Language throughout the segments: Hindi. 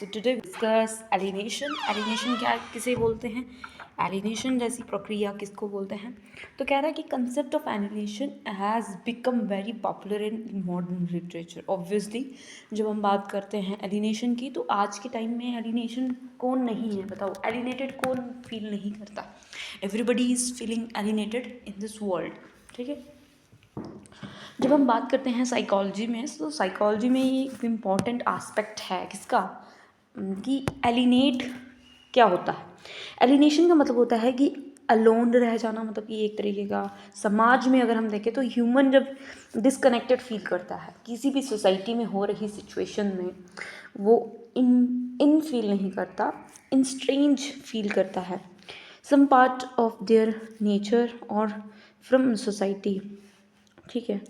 तो टुडे डिस्कस एलिनेशन। एलिनेशन क्या किसे बोलते हैं, एलिनेशन जैसी प्रक्रिया किसको बोलते हैं। तो कह रहा है कि concept of alienation has become very popular in modern literature. Obviously जब हम बात करते हैं एलिनेशन की, तो आज के टाइम में एलिनेशन कौन नहीं है, बताओ एलिनेटेड कौन फील नहीं करता। Everybody is feeling alienated in this world, ठीक है। जब हम बात करते हैं साइकोलॉजी में, तो साइकोलॉजी में ये एक इम्पॉर्टेंट आस्पेक्ट है किसका, कि एलिनेट क्या होता है। एलिनेशन का मतलब होता है कि अलोन रह जाना, मतलब कि एक तरीके का समाज में अगर हम देखें तो ह्यूमन जब डिसकनेक्टेड फील करता है किसी भी सोसाइटी में हो रही सिचुएशन में, वो इन फील नहीं करता, इन स्ट्रेंज फील करता है some part of their nature और फ्रॉम सोसाइटी, ठीक है।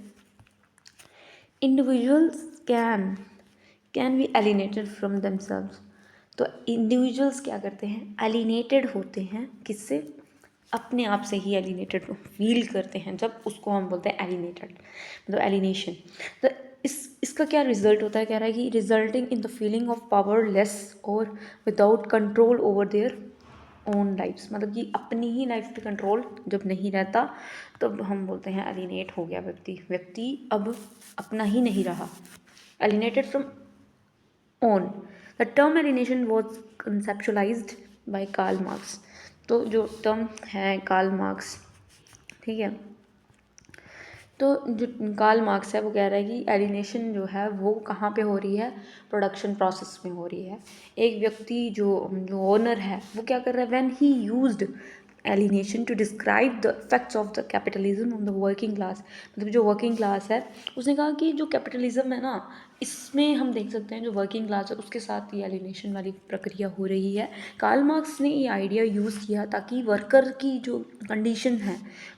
Individuals can be alienated from themselves. तो इंडिविजुअल्स क्या करते हैं, एलिनेटेड होते हैं किससे, अपने आप से ही एलिनेटेड फील करते हैं, जब उसको हम बोलते हैं एलिनेटेड, मतलब एलिनेशन। तो इसका क्या रिजल्ट होता है, कह रहा है कि resulting in the feeling of powerless और without control over their own lifes, मतलब कि अपनी ही लाइफ पे कंट्रोल जब नहीं रहता, तब हम बोलते हैं एलिनेट हो गया व्यक्ति अब अपना ही नहीं रहा, alienated from own. The term alienation was conceptualised by Karl Marx. तो जो टर्म है कार्ल मार्क्स, ठीक है, तो जो कार्ल मार्क्स है वो कह रहा है कि एलिनेशन जो है वो कहाँ पे हो रही है, प्रोडक्शन प्रोसेस में हो रही है। एक व्यक्ति जो ओनर है वो क्या कर रहा है, when he used alienation to describe the effects of the capitalism on the working class, मतलब जो वर्किंग क्लास है, उसने कहा कि जो कैपिटलिज्म है ना, इसमें हम देख सकते हैं जो वर्किंग क्लास है उसके साथ ये एलिनेशन वाली प्रक्रिया हो रही है। कार्ल मार्क्स ने ये आइडिया यूज़ किया ताकि वर्कर की जो कंडीशन है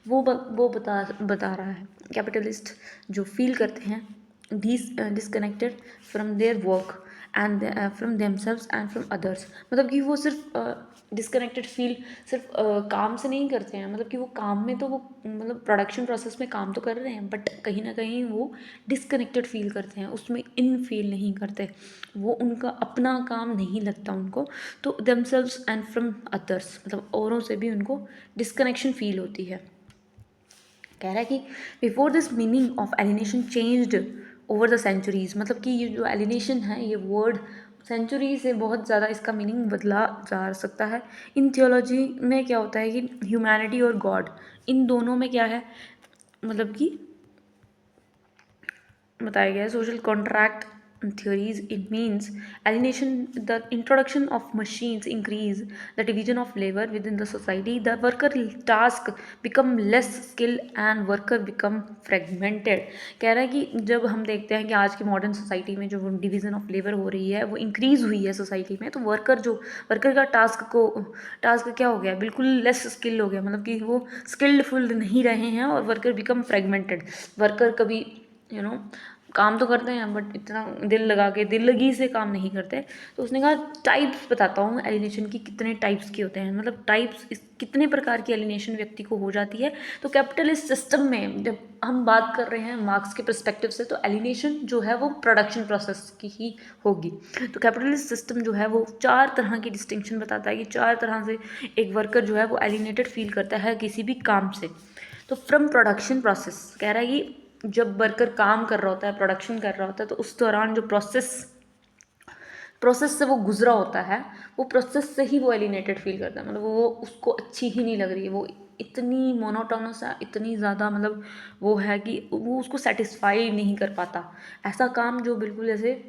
वो बता रहा है। कैपिटलिस्ट जो फील करते हैं disconnected from their work and from themselves and from others, मतलब कि वो सिर्फ डिसकनेक्टेड फील सिर्फ काम से नहीं करते हैं, मतलब कि वो काम में तो वो मतलब प्रोडक्शन प्रोसेस में काम तो कर रहे हैं, बट कहीं ना कहीं वो डिसकनेक्टेड फील करते हैं, उसमें इन फील नहीं करते, वो उनका अपना काम नहीं लगता उनको। तो देमसेल्व्स एंड फ्रॉम अदर्स, मतलब औरों से भी उनको डिसकनेक्शन फील होती है। कह रहा है कि before this meaning of alienation changed over the centuries, मतलब कि ये जो एलिनेशन है ये वर्ड सेंचुरी से बहुत ज़्यादा इसका मीनिंग बदला जा सकता है। इन थियोलॉजी में क्या होता है कि ह्यूमैनिटी और गॉड, इन दोनों में क्या है, मतलब कि बताया गया है social contract theories, it means alienation, the introduction of machines increase the division of labor within the society, the worker task become less skill and worker become fragmented। कह रहा है कि जब हम देखते हैं कि आज की मॉडर्न सोसाइटी में जो डिवीज़न ऑफ लेबर हो रही है वो इंक्रीज़ हुई है सोसाइटी में, तो वर्कर का टास्क क्या हो गया, बिल्कुल लेस स्किल हो गया, मतलब कि वो स्किल्डफुल नहीं रहे हैं और वर्कर बिकम फ्रेगमेंटेड। वर्कर कभी काम तो करते हैं बट इतना दिल लगा के दिल लगी से काम नहीं करते। तो उसने कहा टाइप्स बताता हूँ एलिनेशन की, कितने टाइप्स के होते हैं, मतलब टाइप्स कितने प्रकार की एलिनेशन व्यक्ति को हो जाती है। तो कैपिटलिस्ट सिस्टम में जब हम बात कर रहे हैं मार्क्स के पर्सपेक्टिव से, तो एलिनेशन जो है वो प्रोडक्शन प्रोसेस की ही होगी। तो कैपिटलिस्ट सिस्टम जो है वो 4 तरह की डिस्टिंक्शन बताता है कि 4 तरह से एक वर्कर जो है वो एलिनेटेड फील करता है किसी भी काम से। तो फ्रॉम प्रोडक्शन प्रोसेस, कह रहा है कि जब वर्कर काम कर रहा होता है, प्रोडक्शन कर रहा होता है, तो उस दौरान जो प्रोसेस से वो गुजरा होता है, वो प्रोसेस से ही वो एलिनेटेड फील करता है, मतलब वो उसको अच्छी ही नहीं लग रही है, वो इतनी मोनोटोनस है, इतनी ज़्यादा मतलब वो है कि वो उसको सेटिस्फाई नहीं कर पाता। ऐसा काम जो बिल्कुल ऐसे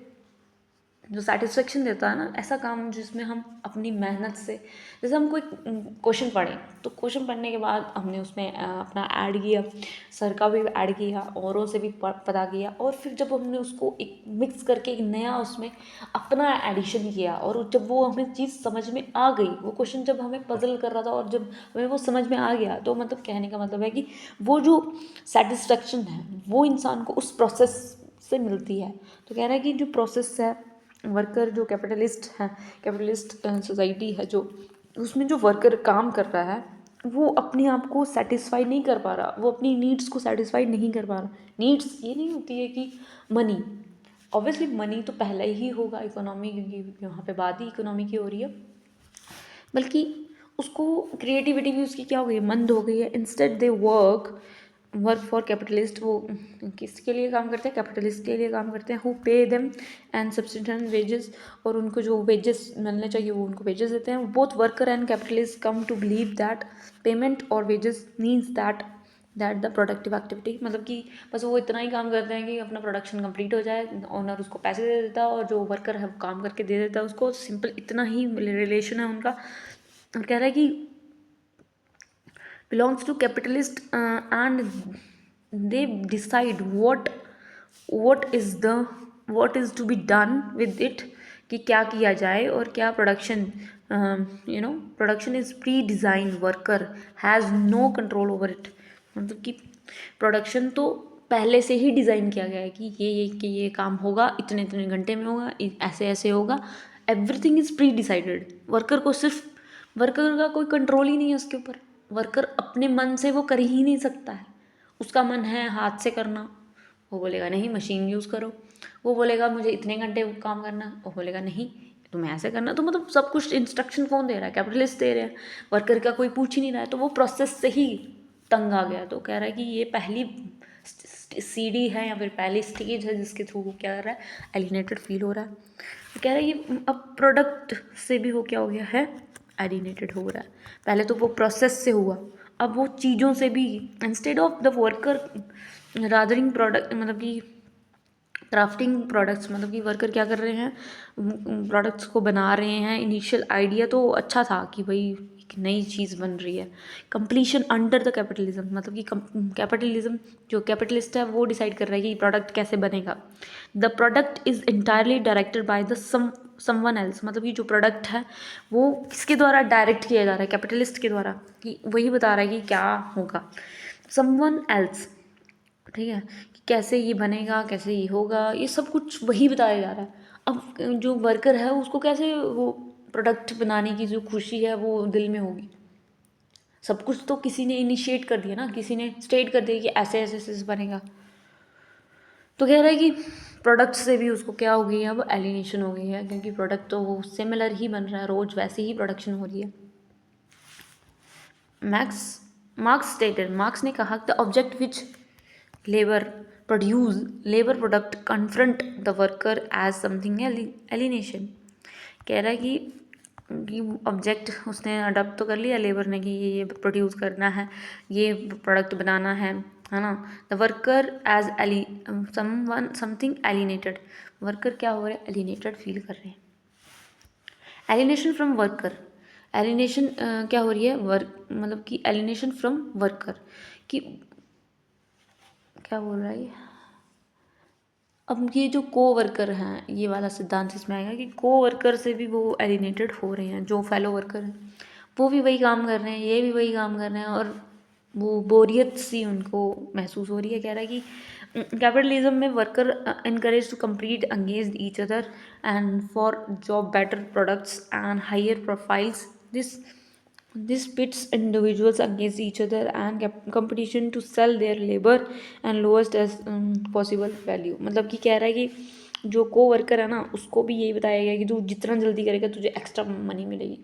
जो सेटिस्फेक्शन देता है ना, ऐसा काम जिसमें हम अपनी मेहनत से, जैसे हम कोई क्वेश्चन पढ़ें, तो क्वेश्चन पढ़ने के बाद हमने उसमें अपना ऐड किया, सर का भी ऐड किया, औरों से भी पता किया, और फिर जब हमने उसको एक मिक्स करके एक नया उसमें अपना एडिशन किया, और जब वो हमें चीज़ समझ में आ गई, वो क्वेश्चन जब हमें पजल कर रहा था और जब हमें वो समझ में आ गया, तो मतलब कहने का मतलब है कि वो जो सेटिस्फेक्शन है वो इंसान को उस प्रोसेस से मिलती है। तो कह रहा है कि जो प्रोसेस है, वर्कर जो कैपिटलिस्ट सोसाइटी है, जो उसमें जो वर्कर काम कर रहा है वो अपने आप को सेटिस्फाई नहीं कर पा रहा, वो अपनी नीड्स को सेटिस्फाई नहीं कर पा रहा। नीड्स ये नहीं होती है कि मनी ऑब्वियसली मनी तो पहले ही होगा, इकोनॉमी, क्योंकि यहाँ पे बात ही इकोनॉमी की हो रही है, बल्कि उसको क्रिएटिविटी भी उसकी क्या हो गई है, मंद हो गई है। Instead they work for capitalist, वो किसके लिए काम करते हैं, कैपिटलिस्ट के लिए काम करते हैं, who pay them and subsistence wages, और उनको जो वेजेस मिलने चाहिए वो उनको वेजेस देते हैं। Both worker and capitalist come to believe that payment और wages means that the productive activity, मतलब कि बस वो इतना ही काम करते हैं कि अपना प्रोडक्शन कंप्लीट हो जाए, ओनर उसको पैसे दे देता है और जो वर्कर है वो काम करके दे देता है उसको, सिंपल इतना ही रिलेशन है उनका। और कह रहा है कि belongs to capitalist and they decide what is to be done with it, कि क्या किया जाए और क्या production, production is pre design, worker has no control over it, मतलब कि प्रोडक्शन तो पहले से ही डिज़ाइन किया गया है कि ये काम होगा, इतने इतने घंटे में होगा, ऐसे ऐसे होगा, everything is pre decided. Worker का कोई कंट्रोल ही नहीं है उसके ऊपर। वर्कर अपने मन से वो कर ही नहीं सकता है, उसका मन है हाथ से करना, वो बोलेगा नहीं मशीन यूज़ करो, वो बोलेगा मुझे इतने घंटे काम करना, वो बोलेगा नहीं तुम्हें ऐसे करना। तो मतलब सब कुछ इंस्ट्रक्शन कौन दे रहा है, कैपिटलिस्ट दे रहे हैं, वर्कर का कोई पूछ ही नहीं रहा है। तो वो प्रोसेस से ही तंग आ गया। तो कह रहा है कि ये पहली सीढ़ी है या फिर पहली स्टेज है जिसके थ्रू वो क्या कर रहा है, एलिनेटेड फील हो रहा है। तो कह रहा है ये अब प्रोडक्ट से भी वो क्या हो गया है, एलिनेटेड हो रहा है। पहले तो वो प्रोसेस से हुआ, अब वो चीज़ों से भी। इंस्टेड ऑफ द वर्कर रादरिंग प्रोडक्ट, मतलब कि क्राफ्टिंग प्रोडक्ट्स, मतलब कि वर्कर क्या कर रहे हैं, प्रोडक्ट्स को बना रहे हैं। इनिशियल आइडिया तो अच्छा था कि भाई एक नई चीज़ बन रही है। कंप्लीशन अंडर द कैपिटलिज्म, मतलब कि कैपिटलिज्म जो कैपिटलिस्ट है वो डिसाइड कर रहा है कि प्रोडक्ट कैसे बनेगा। The product is entirely directed by the someone else, मतलब कि जो प्रोडक्ट है वो किसके द्वारा डायरेक्ट किया जा रहा है, कैपिटलिस्ट के द्वारा, कि वही बता रहा है कि क्या होगा। समवन एल्स, ठीक है, कि कैसे ये बनेगा, कैसे ये होगा, ये सब कुछ वही बताया जा रहा है। अब जो वर्कर है उसको कैसे वो प्रोडक्ट बनाने की जो खुशी है वो दिल में होगी। सब कुछ तो किसी ने इनिशिएट कर दिया ना, किसी ने स्टेट कर दिया कि ऐसे ऐसे ऐसे बनेगा। तो कह रहा है कि प्रोडक्ट से भी उसको क्या हो गई है, अब एलिनेशन हो गई है, क्योंकि प्रोडक्ट तो वो सिमिलर ही बन रहा है, रोज़ वैसे ही प्रोडक्शन हो रही है। मार्क्स ने कहा the object which labour product confront the worker as something alienation. कह रहा है कि ऑब्जेक्ट उसने अडॉप्ट तो कर लिया लेबर ने कि ये प्रोड्यूस करना है, ये प्रोडक्ट बनाना है ना। The worker as something alienated, worker क्या हो रहे हैं, एलिनेटेड फील कर रहे हैं। एलिनेशन फ्रॉम वर्कर, एलिनेशन क्या हो रही है, मतलब कि एलिनेशन फ्रॉम वर्कर, कि क्या बोल रहा है ये, अब ये जो को वर्कर हैं, ये वाला सिद्धांत इसमें आएगा कि को वर्कर से भी वो एलिनेटेड हो रहे हैं। जो फेलो वर्कर हैं वो भी वही काम कर रहे हैं, ये भी वही काम कर रहे हैं, और वो बोरियत सी उनको महसूस हो रही है। कह रहा है कि कैपिटलिज्म में worker encouraged to compete against each other and for job better products and higher profiles. This pits individuals against each other and competition to sell their labor and lowest as possible value। मतलब कि कह रहा है कि जो को वर्कर है ना उसको भी यही बताया गया कि तू जितना जल्दी करेगा तुझे एक्स्ट्रा मनी मिलेगी।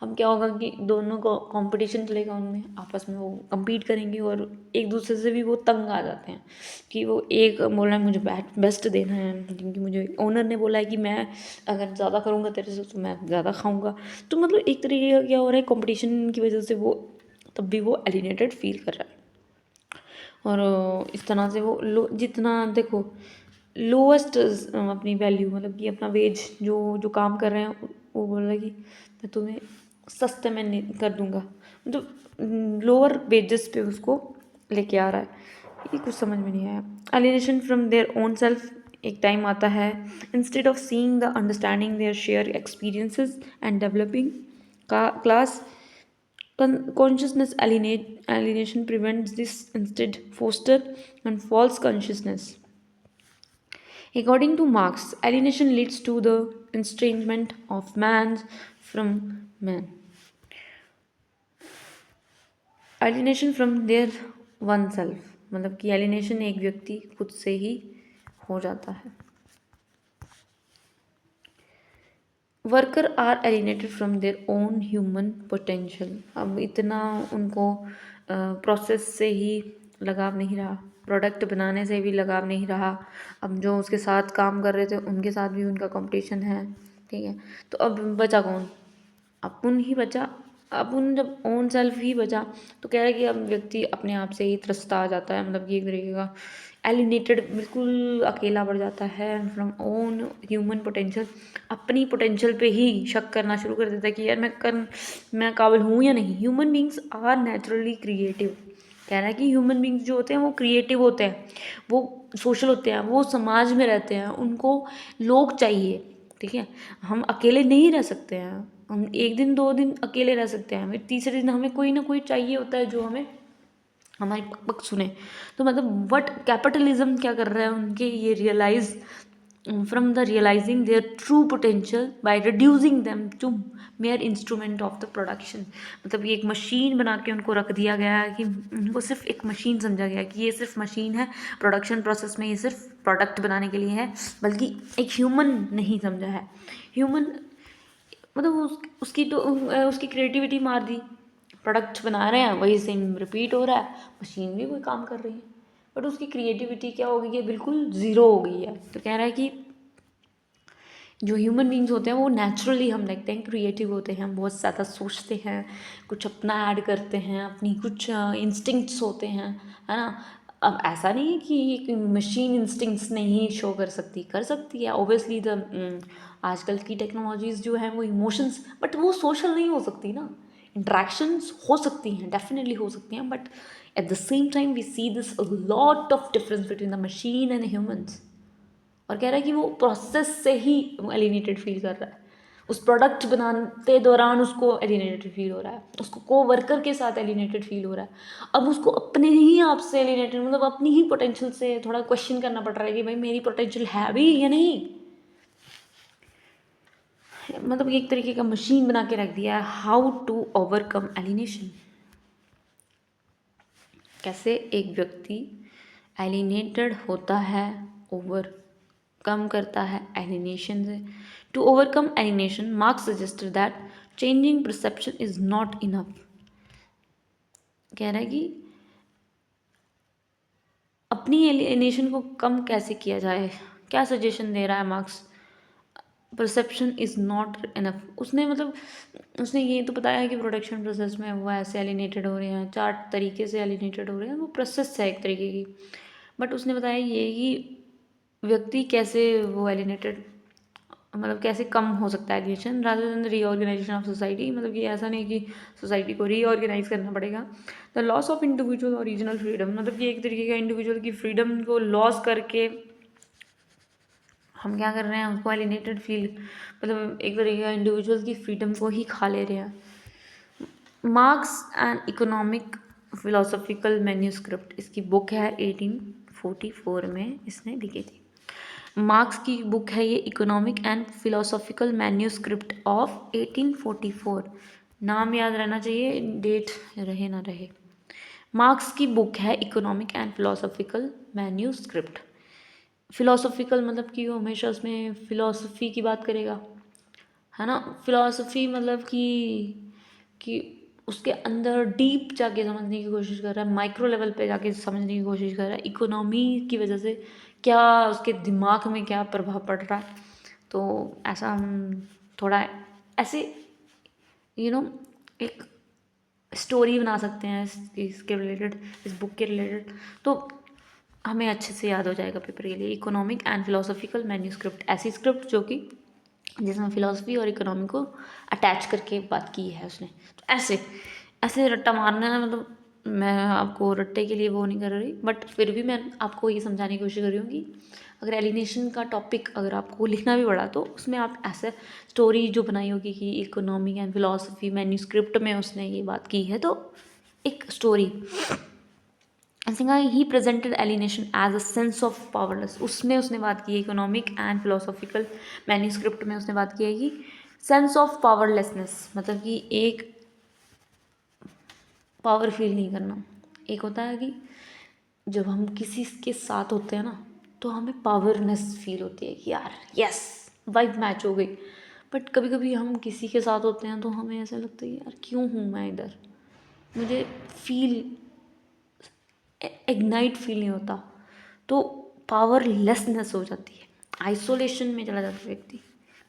अब क्या होगा कि दोनों को कंपटीशन चलेगा, उनमें आपस में वो compete करेंगे और एक दूसरे से भी वो तंग आ जाते हैं कि वो एक बोल रहा है मुझे बेस्ट देना है, क्योंकि मुझे ओनर ने बोला है कि मैं अगर ज़्यादा करूँगा तेरे से तो मैं ज़्यादा खाऊंगा। तो मतलब एक तरीके का क्या हो रहा है, कंपटीशन की वजह से वो तब भी वो एलिनेटेड फील कर रहा है। और इस तरह से वो जितना देखो लोएस्ट अपनी वैल्यू, मतलब कि अपना वेज जो काम कर रहे हैं वो बोल रहा है कि मैं तुम्हें सस्ते में नहीं कर दूंगा, मतलब लोअर वेजेस पे उसको लेके आ रहा है। ये कुछ समझ में नहीं आया। Alienation from their own self, एक टाइम आता है instead of seeing the understanding their share experiences and developing class consciousness alienation prevents this, instead foster and false consciousness. According to Marx, alienation leads to the estrangement of man from man. Alienation from their one self, मतलब कि alienation एक व्यक्ति खुद से ही हो जाता है। Worker are alienated from their own human potential. अब इतना उनको प्रोसेस से ही लगाव नहीं रहा, प्रोडक्ट बनाने से भी लगाव नहीं रहा। अब जो उसके साथ काम कर रहे थे उनके साथ भी उनका कंपटीशन है, ठीक है। तो अब बचा कौन? अपुन ही बचा। अपुन जब ओन सेल्फ ही बचा तो कह रहा है कि अब व्यक्ति अपने आप से ही त्रस्त आ जाता है, मतलब कि एक तरीके का एलिनेटेड, बिल्कुल अकेला पड़ जाता है फ्रॉम ओन ह्यूमन पोटेंशियल। अपनी पोटेंशियल पे ही शक करना शुरू कर देता है कि यार मैं काबिल हूँ या नहीं। Human beings are naturally creative. कह रहा है कि ह्यूमन बींग्स जो होते हैं वो क्रिएटिव होते हैं, वो सोशल होते हैं, वो समाज में रहते हैं, उनको लोग चाहिए, ठीक है। हम अकेले नहीं रह सकते हैं, हम एक दिन दो दिन अकेले रह सकते हैं, फिर तीसरे दिन हमें कोई ना कोई चाहिए होता है जो हमें हमारी पक पक सुने। तो मतलब वट कैपिटलिज्म क्या कर रहा है, उनके ये realise from the realising their true potential by reducing them to mere instrument of the production. मतलब ये एक मशीन बना के उनको रख दिया गया है कि उनको सिर्फ एक मशीन समझा गया है कि ये सिर्फ मशीन है, प्रोडक्शन प्रोसेस में ये सिर्फ प्रोडक्ट बनाने के लिए है, बल्कि एक ह्यूमन नहीं समझा है। ह्यूमन मतलब उसकी क्रिएटिविटी मार दी। प्रोडक्ट बना रहे हैं, वही सेम रिपीट हो रहा है, मशीन भी वही काम कर रही है, बट उसकी क्रिएटिविटी क्या हो गई है, बिल्कुल ज़ीरो हो गई है। तो कह रहा है कि जो ह्यूमन बींग्स होते हैं वो नेचुरली हम देखते हैं क्रिएटिव होते हैं, हम बहुत ज़्यादा सोचते हैं, कुछ अपना ऐड करते हैं, अपनी कुछ इंस्टिंक्ट्स होते हैं, है ना। अब ऐसा नहीं है कि एक मशीन इंस्टिंक्ट्स नहीं शो कर सकती, कर सकती है ऑब्वियसली। आजकल की टेक्नोलॉजीज़ जो हैं वो इमोशंस, बट वो सोशल नहीं हो सकती ना। इंट्रैक्शंस हो सकती हैं, डेफिनेटली हो सकती हैं, but at the same time we see this lot of difference between the machine and humans. और कह रहा है कि वो प्रोसेस से ही एलिनेटेड फील कर रहा है, उस प्रोडक्ट बनाते दौरान उसको एलिनेटेड फील हो रहा है, उसको को वर्कर के साथ एलिनेटेड फील हो रहा है। अब उसको अपने ही आप से एलिनेटेड, मतलब अपनी ही पोटेंशियल से थोड़ा क्वेश्चन करना पड़ रहा है कि भाई मेरी पोटेंशियल है भी या नहीं। मतलब एक तरीके का मशीन बना के रख दिया है। How to overcome alienation. कैसे एक व्यक्ति एलिनेटेड होता है, ओवर कम करता है एलिनेशन से। To overcome alienation, Marx suggested that changing perception is not enough. कह रहा है कि अपनी एलिनेशन को कम कैसे किया जाए, क्या सजेशन दे रहा है marks. Perception is not enough. उसने मतलब उसने ये तो बताया कि प्रोडक्शन प्रोसेस में वो ऐसे एलिनेटेड हो रहे हैं, 4 तरीके से एलिनेटेड हो रहे हैं, वो प्रोसेस है एक तरीके की। बट उसने बताया ये कि व्यक्ति कैसे वो एलिनेटेड, मतलब कैसे कम हो सकता है alienation rather than the reorganisation of society. मतलब कि ऐसा नहीं कि सोसाइटी को रीऑर्गेनाइज करना पड़ेगा। The loss of individual original freedom, मतलब कि एक तरीके का इंडिविजुअल की फ्रीडम को लॉस करके हम क्या कर रहे हैं, उसको एलिनेटेड फील, मतलब एक तरीके का इंडिविजुअल की फ्रीडम को ही खा ले रहे हैं। Marks and economic philosophical manuscript, इसकी बुक है 1844 में इसने लिखी थी। मार्क्स की बुक है ये, economic and philosophical manuscript of 1844। नाम याद रहना चाहिए, डेट रहे ना रहे। मार्क्स की बुक है economic and philosophical manuscript. Philosophical मतलब कि वो हमेशा उसमें फ़िलासफ़ी की बात करेगा, है ना। फ़िलासफ़ी मतलब कि उसके अंदर डीप जाके समझने की कोशिश कर रहा है, माइक्रो लेवल पे जाके समझने की कोशिश कर रहा है, इकोनॉमी की वजह से क्या उसके दिमाग में क्या प्रभाव पड़ रहा है। तो ऐसा हम थोड़ा ऐसे एक स्टोरी बना सकते हैं इसके रिलेटेड, इस बुक के रिलेटेड, तो हमें अच्छे से याद हो जाएगा पेपर के लिए। इकोनॉमिक एंड फिलोसॉफिकल मैन्यूस्क्रिप्ट, ऐसी स्क्रिप्ट जो कि जिसमें फिलोसफी और इकोनॉमी को अटैच करके बात की है उसने। तो ऐसे ऐसे रट्टा मारना है, मतलब मैं आपको रट्टे के लिए वो नहीं कर रही, बट फिर भी मैं आपको ये समझाने की कोशिश कर रही हूँ कि अगर एलिनेशन का टॉपिक अगर आपको लिखना भी पड़ा तो उसमें आप ऐसे स्टोरी जो बनाई होगी कि इकोनॉमिक एंड फिलोसफी मैन्यूस्क्रिप्ट में उसने ये बात की है, तो एक स्टोरी। सिंगा he presented alienation as a sense of powerless, उसमें उसने बात की है इकोनॉमिक एंड फिलोसॉफिकल मैन्यूस्क्रिप्ट में उसने बात की है कि सेंस ऑफ पावरलेसनेस, मतलब कि एक पावर फील नहीं करना। एक होता है कि जब हम किसी के साथ होते हैं ना तो हमें पावरनेस फील होती है कि यार यस वाइब मैच हो गई, बट कभी कभी हम किसी के साथ होते हैं तो हमें ऐसा लगता है यार क्यों हूँ मैं इधर, मुझे फील इग्नाइट फील नहीं होता, तो पावरलेसनेस हो जाती है, आइसोलेशन में चला जाता है व्यक्ति,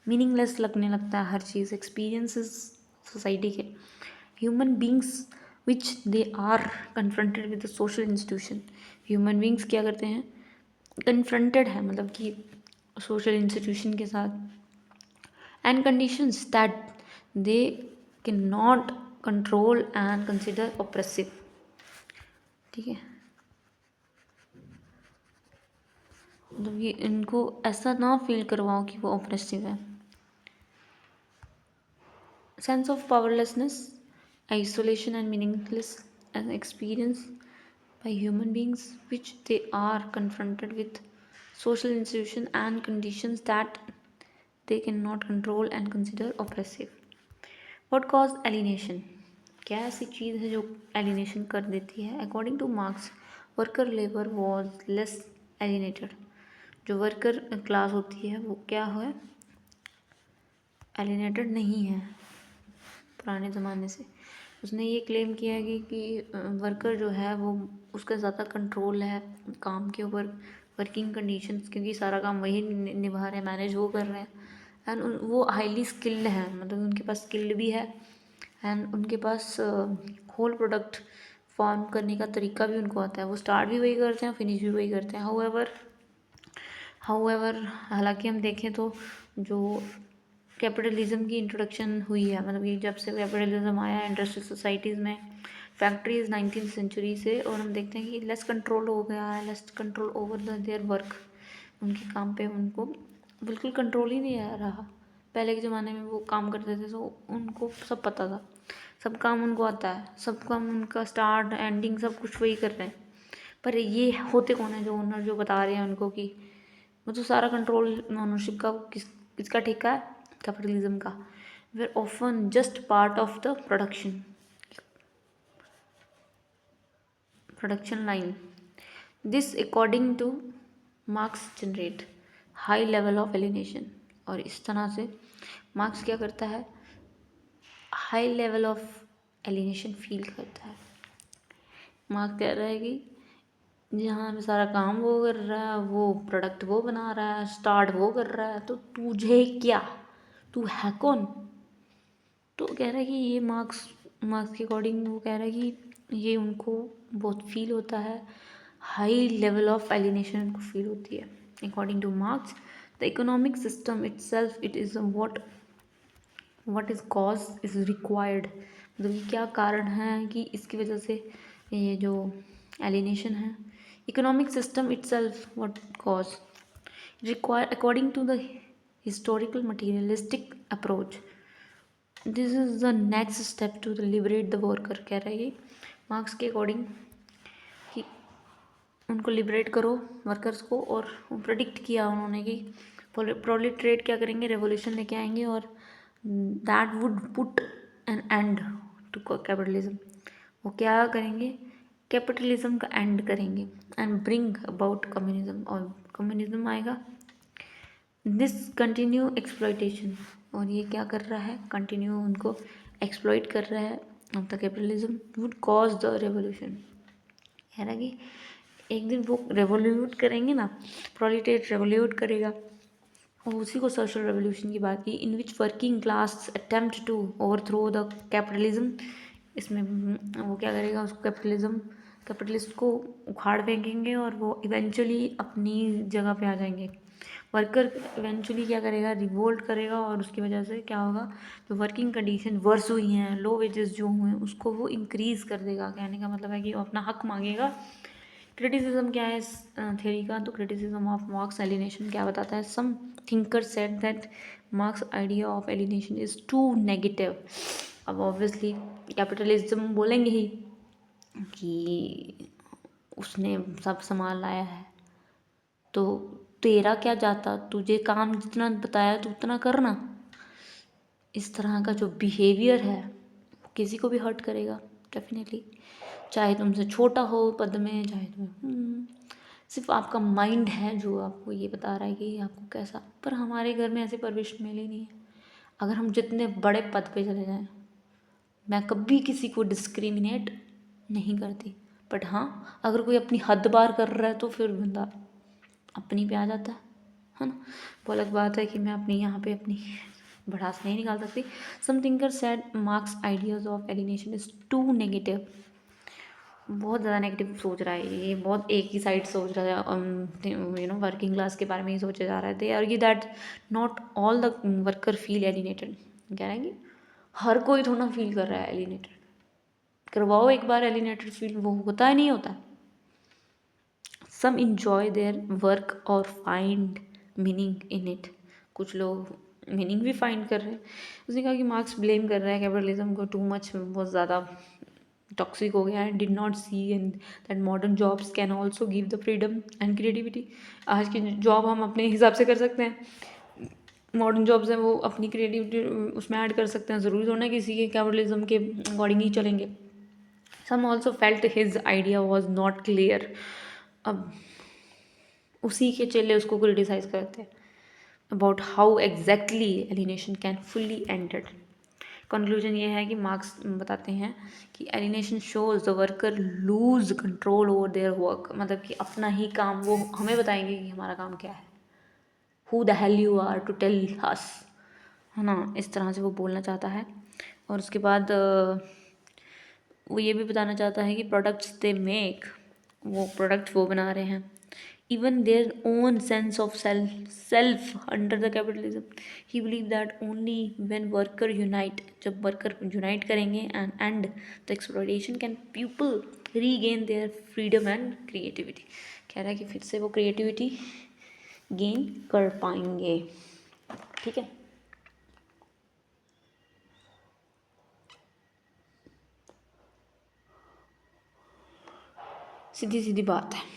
मीनिंगलेस लगने लगता है हर चीज़, एक्सपीरियंसेस सोसाइटी के, human beings which they are confronted with the social institution. Human beings क्या करते हैं, कन्फ्रंटेड है मतलब कि सोशल इंस्टीट्यूशन के साथ, and conditions that they can not control and consider oppressive. ठीक है, मतलब ये इनको ऐसा ना फील करवाओ कि वो ऑप्रेसिव है। Sense of powerlessness, isolation and meaningless an experience by human beings which they are confronted with social institution and conditions that they cannot control and consider oppressive. What cause alienation? क्या ऐसी चीज़ है जो alienation कर देती है? According to Marx, worker labor was less alienated. जो वर्कर क्लास होती है वो क्या है, एलिनेटेड नहीं है पुराने ज़माने से। उसने ये क्लेम किया है कि वर्कर जो है वो उसका ज़्यादा कंट्रोल है काम के ऊपर, वर्किंग कंडीशंस, क्योंकि सारा काम वही निभा रहे हैं, मैनेज वो कर रहे हैं, एंड वो हाईली स्किल्ड है, मतलब उनके पास स्किल्ड भी है, एंड उनके पास होल प्रोडक्ट फॉर्म करने का तरीका भी उनको आता है, वो स्टार्ट भी वही करते हैं, फिनिश भी वही करते हैं। हाउएवर हालांकि हम देखें तो जो कैपिटलिज्म की इंट्रोडक्शन हुई है, मतलब ये जब से कैपिटलिज्म आया इंडस्ट्रियल सोसाइटीज़ में, फैक्ट्रीज 19th सेंचुरी से, और हम देखते हैं कि लेस कंट्रोल हो गया है, less control over their work, उनके काम पे उनको बिल्कुल कंट्रोल ही नहीं आ रहा। पहले के ज़माने में वो काम करते थे तो उनको सब पता था, सब काम उनको आता है, सब काम उनका स्टार्ट एंडिंग सब कुछ वही कर रहे हैं, पर ये होते कौन है जो ओनर, जो बता रहे हैं उनको कि मतलब सारा कंट्रोल ओनरशिप का किसका ठेका है, कैपिटलिज्म का। वे are often just part of the production line. This according to Marx generate high level of alienation, और इस तरह से मार्क्स क्या करता है, high level of alienation feel करता है। मार्क्स कह रहा है कि जहाँ पे सारा काम वो कर रहा है, वो प्रोडक्ट वो बना रहा है, स्टार्ट वो कर रहा है, तो तुझे क्या, तू है कौन। तो कह रहा है कि ये मार्क्स के अकॉर्डिंग वो कह रहा है कि ये उनको बहुत फील होता है, हाई लेवल ऑफ एलिनेशन उनको फील होती है। According to marks, the economic system it self it is what is cause is required, मतलब ये क्या कारण है कि इसकी वजह से ये जो एलिनेशन है। Economic system itself what cause require according to the historical materialistic approach, this is the next step to liberate the worker. कह रहा है ये मार्क्स के अकॉर्डिंग कि उनको लिबरेट करो वर्कर्स को, और प्रेडिक्ट किया उन्होंने कि प्रोलिटरेट क्या करेंगे, रेवोल्यूशन लेके आएंगे, और that would put an end to capitalism. वो क्या करेंगे, कैपिटलिज्म का एंड करेंगे, एंड ब्रिंग अबाउट कम्युनिज्म, और कम्युनिज्म आएगा। दिस कंटिन्यू एक्सप्लॉयटेशन, और ये क्या कर रहा है, कंटिन्यू उनको एक्सप्लॉइट कर रहा है of the capitalism, would cause the revolution. है ना कि एक दिन वो रेवोल्यूट करेंगे ना, प्रोलिटेट रेवोल्यूट करेगा, और उसी को सोशल रेवोल्यूशन की बात की, in which working class attempt to overthrow the capitalism. इसमें वो क्या करेगा, उसको कैपिटलिस्ट को उखाड़ फेंकेंगे, और वो इवेंचुअली अपनी जगह पे आ जाएंगे। वर्कर इवेंचुअली क्या करेगा, रिवोल्ट करेगा, और उसकी वजह से क्या होगा, जो वर्किंग कंडीशन वर्स हुई हैं, लो वेजेस जो हुए हैं, उसको वो इंक्रीज़ कर देगा। कहने का मतलब है कि वो अपना हक मांगेगा। क्रिटिसिज्म क्या है इस थ्योरी का, तो क्रिटिसिज्म ऑफ मार्क्स एलिनेशन क्या बताता है, some thinker said that Marx idea of alienation is too negative. अब ऑब्वियसली कैपिटलिज्म बोलेंगे ही कि उसने सब सामान लाया है, तो तेरा क्या जाता, तुझे काम जितना बताया तो उतना करना। इस तरह का जो बिहेवियर है वो किसी को भी हर्ट करेगा डेफिनेटली, चाहे तुमसे छोटा हो पद में, चाहे तुम सिर्फ आपका माइंड है जो आपको ये बता रहा है कि आपको कैसा। पर हमारे घर में ऐसे परवरिश मिली नहीं है, अगर हम जितने बड़े पद पे चले जाएं, मैं कभी किसी को डिस्क्रिमिनेट नहीं करती, बट हाँ अगर कोई अपनी हद पार कर रहा है तो फिर बंदा अपनी पे आ जाता है ना। वो अलग बात है कि मैं अपनी यहाँ पे अपनी भड़ास नहीं निकाल सकती। Some thinker said Marx ideas of alienation is too negative. बहुत ज़्यादा नेगेटिव सोच रहा है ये, बहुत एक ही साइड सोच रहा है, वर्किंग क्लास के बारे में ही सोचे जा रहा है। दे argue that not all the worker feel alienated. कह रहे हैं कि हर कोई थोड़ा फील कर रहा है एलिनेटेड, करवाओ एक बार एलिनेटेड फील, वो होता है नहीं होता। सम इंजॉय देयर वर्क और फाइंड मीनिंग इन इट। कुछ लोग मीनिंग भी फाइंड कर रहे हैं। उसने कहा कि मार्क्स ब्लेम कर रहा है कैपिटलिज्म को टू मच, बहुत ज़्यादा टॉक्सिक हो गया है। Did not see and that modern jobs can also give the freedom and creativity. आज की जॉब हम अपने हिसाब से कर सकते हैं, मॉडर्न जॉब्स हैं वो अपनी क्रिएटिविटी उसमें ऐड कर सकते हैं, ज़रूरी होना किसी के कैपिटलिज्म के अकॉर्डिंग ही चलेंगे। Some also felt his idea was not clear. अब उसी के चेले उसको क्रिटिसाइज करते हैं about how exactly alienation can fully ended. Conclusion ये है कि मार्क्स बताते हैं कि alienation shows the worker lose control over their work. मतलब कि अपना ही काम वो हमें बताएंगे कि हमारा काम क्या है, who the hell you are to tell us, है ना, इस तरह से वो बोलना चाहता है। और उसके बाद वो ये भी बताना चाहता है कि प्रोडक्ट्स दे मेक, वो प्रोडक्ट वो बना रहे हैं, even their own sense of self under the capitalism. He believed that only when worker unite, जब worker unite करेंगे and end the exploitation can people regain their freedom and creativity. कह रहा है कि फिर से वो creativity gain कर पाएंगे। ठीक है, सीधी सीधी बात है।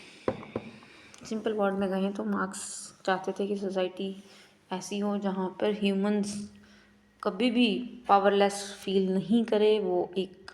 सिंपल वर्ड में कहें तो मार्क्स चाहते थे कि सोसाइटी ऐसी हो जहाँ पर ह्यूमंस कभी भी पावरलेस फील नहीं करे, वो एक